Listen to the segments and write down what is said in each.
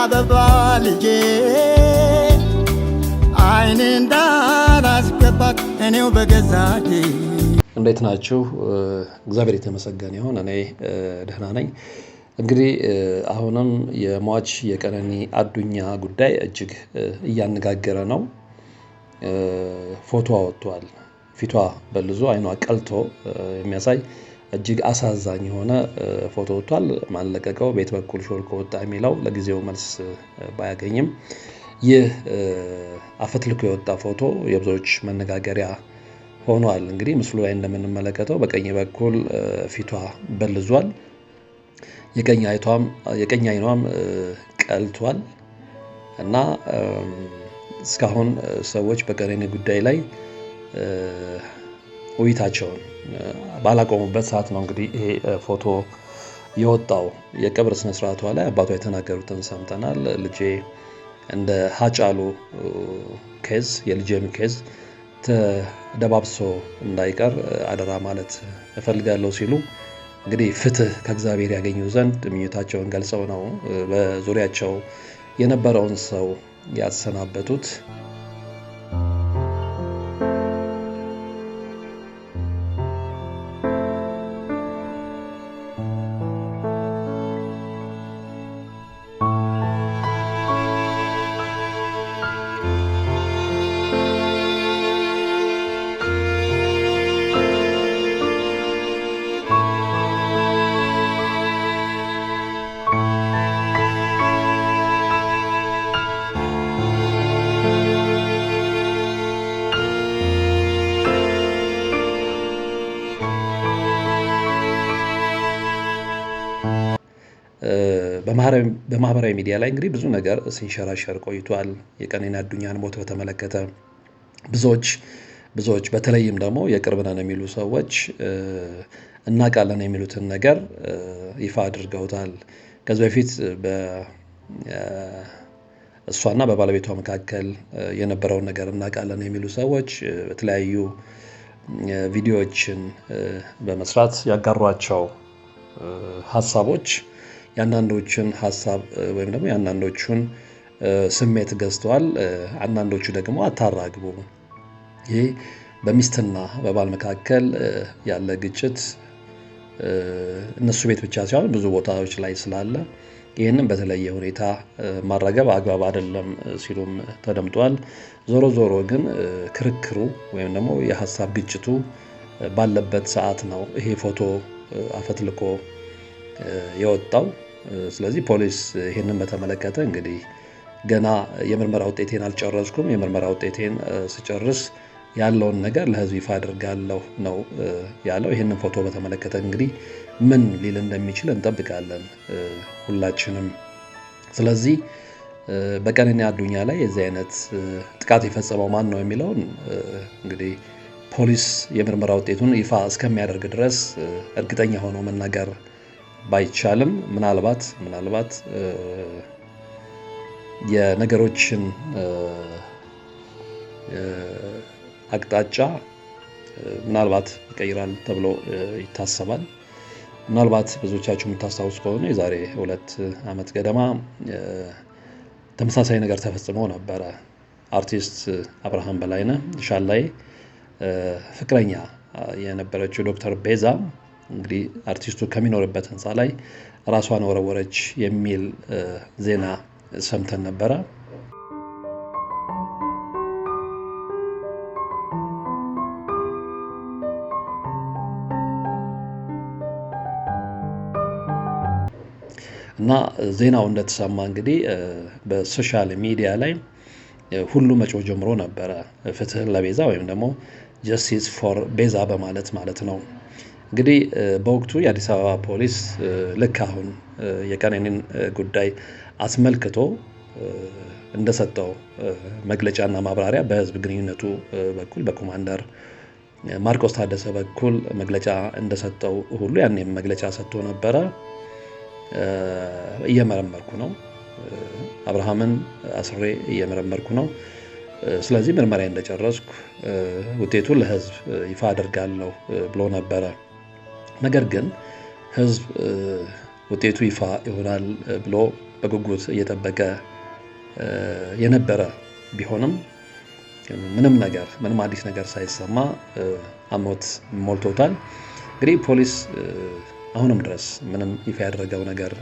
አበባ ልጄ አይኔ እንዳላስገባት እኔው በገዛቴ። እንዴት ናችሁ? እግዚአብሔር የተመሰገነ ይሁን። እኔ ደህና ነኝ። እንግዲህ አሁንም የሟች የቀነኒ አዱኛ ጉዳይ እጅግ እያነጋገረ ነው። ፎቶ ወጥቷል። ፊቷ በልዞ አይኗ ቀልቶ የሚያሳይ እጅግ አሳዛኝ የሆነ ፎቶ ወጥቷል። ማን ለቀቀው፣ ቤት በኩል ሾልኮ ወጣ የሚለው ለጊዜው መልስ ባያገኝም ይህ አፈትልኮ የወጣ ፎቶ የብዙዎች መነጋገሪያ ሆኗል። እንግዲህ ምስሉ ላይ እንደምንመለከተው በቀኝ በኩል ፊቷ በልዟል። የቀኝ አይኗም ቀልቷል እና እስካሁን ሰዎች በቀነኒ ጉዳይ ላይ ውይይታቸውን ባላቆሙበት ሰዓት ነው እንግዲህ ይሄ ፎቶ የወጣው። የቀብር ስነ ስርዓቷ ላይ አባቷ የተናገሩትን ሰምተናል። ልጄ እንደ ሀጫሉ ኬዝ የልጄም ኬዝ ተደባብሶ እንዳይቀር አደራ ማለት እፈልጋለሁ ሲሉ እንግዲህ ፍትህ ከእግዚአብሔር ያገኙ ዘንድ ምኞታቸውን ገልጸው ነው በዙሪያቸው የነበረውን ሰው ያሰናበቱት። በማህበራዊ ሚዲያ ላይ እንግዲህ ብዙ ነገር ሲንሸራሸር ቆይቷል። የቀነኒ አዱኛን ሞት በተመለከተ ብዙዎች በተለይም ደግሞ የቅርብ ነን የሚሉ ሰዎች እናውቃለን የሚሉትን ነገር ይፋ አድርገውታል። ከዚህ በፊት እሷና በባለቤቷ መካከል የነበረውን ነገር እናውቃለን የሚሉ ሰዎች በተለያዩ ቪዲዮዎችን በመስራት ያጋሯቸው ሀሳቦች የአንዳንዶቹን ሀሳብ ወይም ደግሞ የአንዳንዶቹን ስሜት ገዝተዋል። አንዳንዶቹ ደግሞ አታራግቡ፣ ይሄ በሚስትና በባል መካከል ያለ ግጭት እነሱ ቤት ብቻ ሳይሆን ብዙ ቦታዎች ላይ ስላለ ይህንን በተለየ ሁኔታ ማራገብ አግባብ አይደለም ሲሉም ተደምጧል። ዞሮ ግን ክርክሩ ወይም ደግሞ የሀሳብ ግጭቱ ባለበት ሰዓት ነው ይሄ ፎቶ አፈትልኮ የወጣው። ስለዚህ ፖሊስ ይህንን በተመለከተ እንግዲህ ገና የምርመራ ውጤቴን አልጨረስኩም፣ የምርመራ ውጤቴን ስጨርስ ያለውን ነገር ለሕዝብ ይፋ አድርጋለሁ ነው ያለው። ይህንን ፎቶ በተመለከተ እንግዲህ ምን ሊል እንደሚችል እንጠብቃለን ሁላችንም። ስለዚህ በቀነኒ አዱኛ ላይ የዚህ አይነት ጥቃት የፈጸመው ማን ነው የሚለውን እንግዲህ ፖሊስ የምርመራ ውጤቱን ይፋ እስከሚያደርግ ድረስ እርግጠኛ ሆኖ መናገር ባይቻልም ምናልባት የነገሮችን አቅጣጫ ምናልባት ይቀይራል ተብሎ ይታሰባል። ምናልባት ብዙዎቻችሁ የምታስታውሱ ከሆነ የዛሬ 2 ዓመት ገደማ ተመሳሳይ ነገር ተፈጽሞ ነበረ። አርቲስት አብርሃም በላይነህ ሻላይ ፍቅረኛ የነበረችው ዶክተር ቤዛ እንግዲህ አርቲስቱ ከሚኖርበት ህንፃ ላይ ራሷን ወረወረች የሚል ዜና ሰምተን ነበረ። እና ዜናው እንደተሰማ እንግዲህ በሶሻል ሚዲያ ላይ ሁሉ መጮህ ጀምሮ ነበረ። ፍትህ ለቤዛ ወይም ደግሞ ጀስቲስ ፎር ቤዛ በማለት ማለት ነው። እንግዲህ በወቅቱ የአዲስ አበባ ፖሊስ ልክ አሁን የቀነኒን ጉዳይ አስመልክቶ እንደሰጠው መግለጫና ማብራሪያ በህዝብ ግንኙነቱ በኩል በኮማንደር ማርቆስ ታደሰ በኩል መግለጫ እንደሰጠው ሁሉ ያኔም መግለጫ ሰጥቶ ነበረ። እየመረመርኩ ነው፣ አብርሃምን አስሬ እየመረመርኩ ነው። ስለዚህ ምርመራዬን እንደጨረስኩ ውጤቱን ለህዝብ ይፋ አደርጋለሁ ብሎ ነበረ። ነገር ግን ህዝብ ውጤቱ ይፋ ይሆናል ብሎ በጉጉት እየጠበቀ የነበረ ቢሆንም ምንም አዲስ ነገር ሳይሰማ አመት ሞልቶታል። እንግዲህ ፖሊስ አሁንም ድረስ ምንም ይፋ ያደረገው ነገር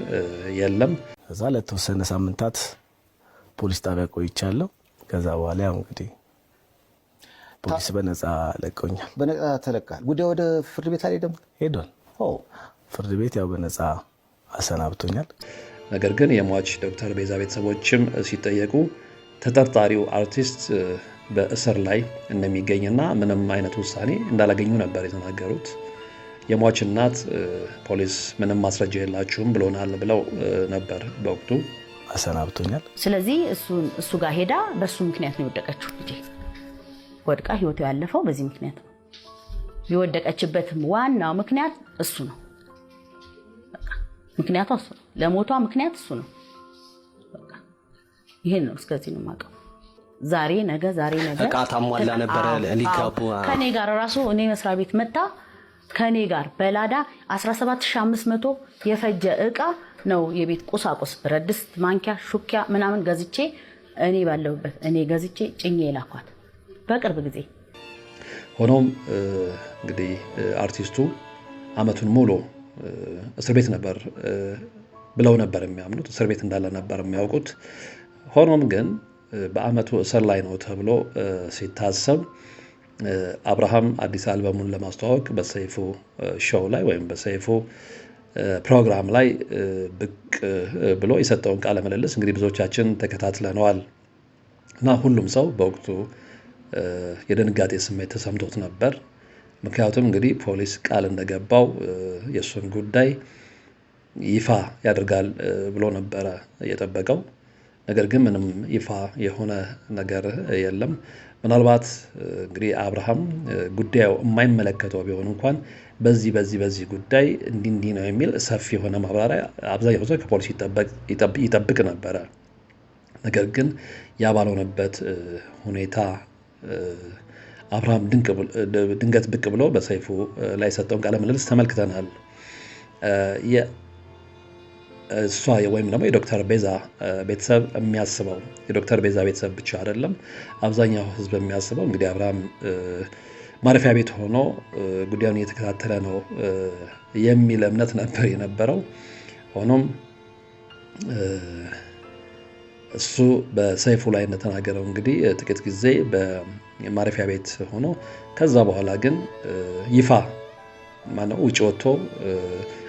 የለም። ከዛ ለተወሰነ ሳምንታት ፖሊስ ጣቢያ ቆይቻለሁ። ከዛ በኋላ ያው እንግዲህ ፖሊስ በነፃ ለቀውኛል። በነፃ ተለቃል። ጉዳዩ ወደ ፍርድ ቤት አልሄደም? ሄዷል። ፍርድ ቤት ያው በነፃ አሰናብቶኛል። ነገር ግን የሟች ዶክተር ቤዛ ቤተሰቦችም ሲጠየቁ ተጠርጣሪው አርቲስት በእስር ላይ እንደሚገኝና ምንም አይነት ውሳኔ እንዳላገኙ ነበር የተናገሩት። የሟች እናት ፖሊስ ምንም ማስረጃ የላችሁም ብሎናል ብለው ነበር በወቅቱ። አሰናብቶኛል። ስለዚህ እሱ ጋር ሄዳ በሱ ምክንያት ነው የወደቀችው። ልጄ ወድቃ ህይወቱ ያለፈው በዚህ ምክንያት ነው። የወደቀችበትም ዋናው ምክንያት እሱ ነው። ምክንያቱ እሱ ነው። ለሞቷ ምክንያት እሱ ነው። ይሄን ነው እስከዚህ ነው የማውቀው። ዛሬ ነገ እቃ ታሟላ ነበረ ሊጋቡ ከኔ ጋር ራሱ እኔ መስሪያ ቤት መጣ ከኔ ጋር በላዳ 17500 የፈጀ እቃ ነው የቤት ቁሳቁስ ብረት ድስት፣ ማንኪያ፣ ሹኪያ ምናምን ገዝቼ እኔ ባለሁበት እኔ ገዝቼ ጭኜ የላኳት በቅርብ ጊዜ። ሆኖም እንግዲህ አርቲስቱ አመቱን ሙሉ እስር ቤት ነበር ብለው ነበር የሚያምኑት። እስር ቤት እንዳለ ነበር የሚያውቁት። ሆኖም ግን በአመቱ እስር ላይ ነው ተብሎ ሲታሰብ አብርሃም አዲስ አልበሙን ለማስተዋወቅ በሰይፉ ሾው ላይ ወይም በሰይፉ ፕሮግራም ላይ ብቅ ብሎ የሰጠውን ቃለ ምልልስ እንግዲህ ብዙዎቻችን ተከታትለነዋል እና ሁሉም ሰው በወቅቱ የድንጋጤ ስሜት ተሰምቶት ነበር። ምክንያቱም እንግዲህ ፖሊስ ቃል እንደገባው የሱን ጉዳይ ይፋ ያደርጋል ብሎ ነበረ የጠበቀው። ነገር ግን ምንም ይፋ የሆነ ነገር የለም። ምናልባት እንግዲህ አብርሃም ጉዳዩ የማይመለከተው ቢሆን እንኳን በዚህ ጉዳይ እንዲህ ነው የሚል ሰፊ የሆነ ማብራሪያ አብዛኛው ሰው ከፖሊስ ይጠብቅ ነበረ። ነገር ግን ያ ባልሆነበት ሁኔታ አብርሃም ድንገት ብቅ ብሎ በሰይፉ ላይ ሰጠውን ቃለ ምልልስ ተመልክተናል። እሷ ወይም ደግሞ የዶክተር ቤዛ ቤተሰብ የሚያስበው የዶክተር ቤዛ ቤተሰብ ብቻ አይደለም፣ አብዛኛው ህዝብ የሚያስበው እንግዲህ አብርሃም ማረፊያ ቤት ሆኖ ጉዳዩን እየተከታተለ ነው የሚል እምነት ነበር የነበረው። ሆኖም እሱ በሰይፉ ላይ እንደተናገረው እንግዲህ ጥቂት ጊዜ በማረፊያ ቤት ሆኖ ከዛ በኋላ ግን ይፋ ማነው ውጭ ወጥቶ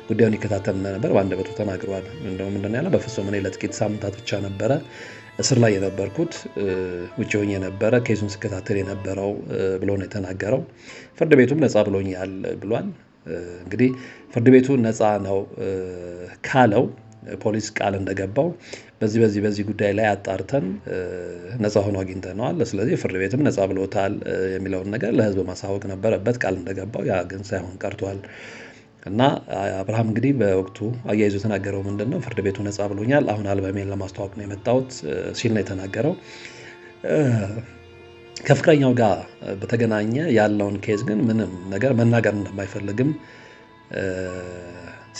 ጉዳዩን ይከታተል ነበር በአንደበቱ ተናግሯል። እንደውም ምንድነው ያለው? በፍጹም እኔ ለጥቂት ሳምንታት ብቻ ነበረ እስር ላይ የነበርኩት፣ ውጭ ሆኜ የነበረ ኬሱን ስከታተል የነበረው ብሎ ነው የተናገረው። ፍርድ ቤቱም ነፃ ብሎኛል ብሏል። እንግዲህ ፍርድ ቤቱ ነፃ ነው ካለው ፖሊስ ቃል እንደገባው በዚህ ጉዳይ ላይ አጣርተን ነፃ ሆኖ አግኝተነዋል፣ ስለዚህ ፍርድ ቤትም ነፃ ብሎታል የሚለውን ነገር ለህዝብ ማሳወቅ ነበረበት ቃል እንደገባው። ያ ግን ሳይሆን ቀርቷል እና አብርሃም እንግዲህ በወቅቱ አያይዞ የተናገረው ምንድነው? ፍርድ ቤቱ ነፃ ብሎኛል፣ አሁን አልበሜን ለማስተዋወቅ ነው የመጣሁት ሲል ነው የተናገረው። ከፍቅረኛው ጋር በተገናኘ ያለውን ኬዝ ግን ምንም ነገር መናገር እንደማይፈልግም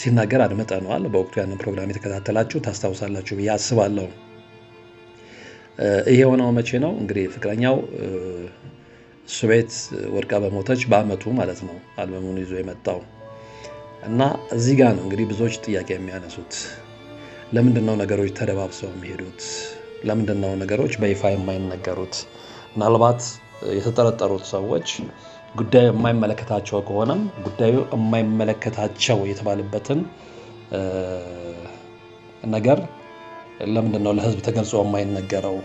ሲናገር አድምጠነዋል። በወቅቱ ያንን ፕሮግራም የተከታተላችሁ ታስታውሳላችሁ ብዬ አስባለሁ። ይሄ የሆነው መቼ ነው? እንግዲህ ፍቅረኛው እሱ ቤት ወድቃ በሞተች በአመቱ ማለት ነው አልበሙን ይዞ የመጣው እና እዚህ ጋር ነው እንግዲህ ብዙዎች ጥያቄ የሚያነሱት። ለምንድነው ነገሮች ተደባብሰው የሚሄዱት? ለምንድነው ነገሮች በይፋ የማይነገሩት? ምናልባት የተጠረጠሩት ሰዎች ጉዳዩ የማይመለከታቸው ከሆነም ጉዳዩ የማይመለከታቸው የተባለበትን ነገር ለምንድነው ለህዝብ ተገልጾ የማይነገረው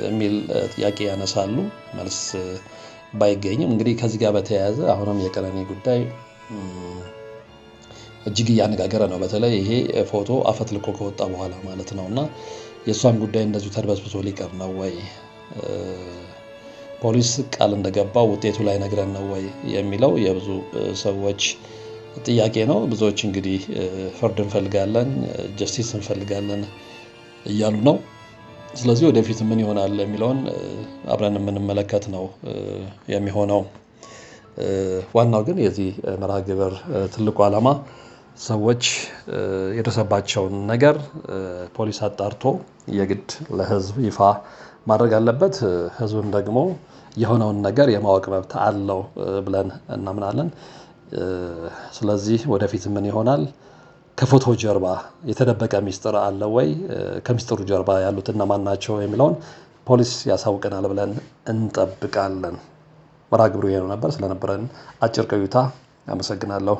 የሚል ጥያቄ ያነሳሉ። መልስ ባይገኝም እንግዲህ ከዚህ ጋር በተያያዘ አሁንም የቀነኒ ጉዳይ እጅግ እያነጋገረ ነው። በተለይ ይሄ ፎቶ አፈትልኮ ከወጣ በኋላ ማለት ነውና የእሷም ጉዳይ እንደዚሁ ተድበስብሶ ሊቀር ነው ወይ? ፖሊስ ቃል እንደገባው ውጤቱ ላይ ነግረን ነው ወይ የሚለው የብዙ ሰዎች ጥያቄ ነው። ብዙዎች እንግዲህ ፍርድ እንፈልጋለን፣ ጀስቲስ እንፈልጋለን እያሉ ነው። ስለዚህ ወደፊት ምን ይሆናል የሚለውን አብረን የምንመለከት ነው የሚሆነው። ዋናው ግን የዚህ መርሃ ግብር ትልቁ ዓላማ ሰዎች የደረሰባቸውን ነገር ፖሊስ አጣርቶ የግድ ለህዝብ ይፋ ማድረግ አለበት። ህዝብም ደግሞ የሆነውን ነገር የማወቅ መብት አለው ብለን እናምናለን። ስለዚህ ወደፊት ምን ይሆናል? ከፎቶ ጀርባ የተደበቀ ሚስጥር አለ ወይ? ከሚስጥሩ ጀርባ ያሉት እነማን ናቸው የሚለውን ፖሊስ ያሳውቀናል ብለን እንጠብቃለን። መርሃ ግብሩ ይሄው ነበር። ስለነበረን አጭር ቆይታ አመሰግናለሁ።